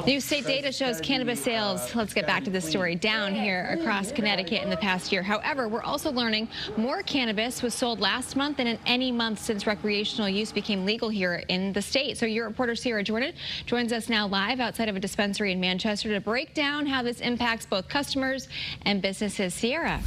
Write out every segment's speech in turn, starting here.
New state data shows cannabis sales, let's get back to this story, down here across Connecticut in the past year. However, we're also learning more cannabis was sold last month than in any month since recreational use became legal here in the state. So your reporter Sierra Jordan joins us now live outside of a dispensary in Manchester to break down how this impacts both customers and businesses. Sierra.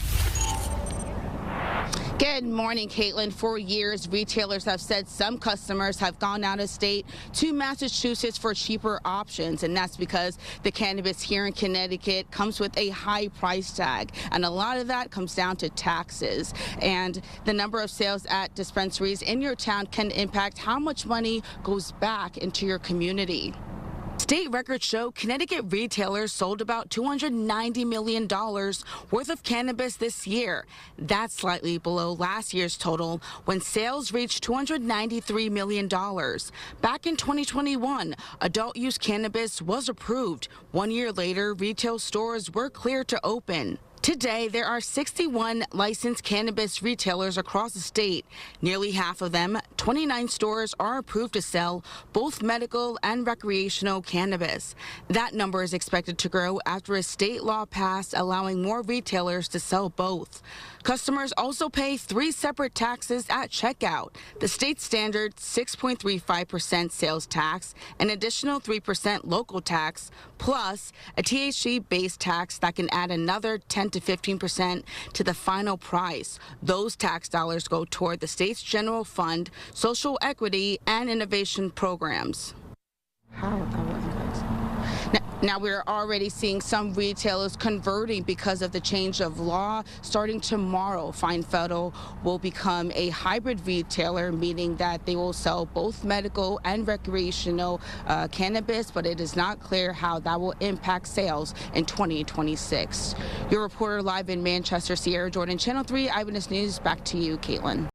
Good morning, Caitlin. For years, retailers have said some customers have gone out of state to Massachusetts for cheaper options, and that's because the cannabis here in Connecticut comes with a high price tag, and a lot of that comes down to taxes. And the number of sales at dispensaries in your town can impact how much money goes back into your community. State records show Connecticut retailers sold about $290 million worth of cannabis this year. That's slightly below last year's total when sales reached $293 million. Back in 2021, adult use cannabis was approved. 1 year later, retail stores were cleared to open. Today, there are 61 licensed cannabis retailers across the state. Nearly half of them, 29 stores, are approved to sell both medical and recreational cannabis. That number is expected to grow after a state law passed allowing more retailers to sell both. Customers also pay 3 separate taxes at checkout. The state standard 6.35% sales tax, an additional 3% local tax, plus a THC-based tax that can add another 10 to 15% to the final price. Those tax dollars go toward the state's general fund, social equity, and innovation programs. Now we're already seeing some retailers converting because of the change of law. Starting tomorrow, Fine Photo will become a hybrid retailer, meaning that they will sell both medical and recreational cannabis, but it is not clear how that will impact sales in 2026. Your reporter live in Manchester, Sierra Jordan, Channel 3 Eyewitness News. Back to you, Caitlin.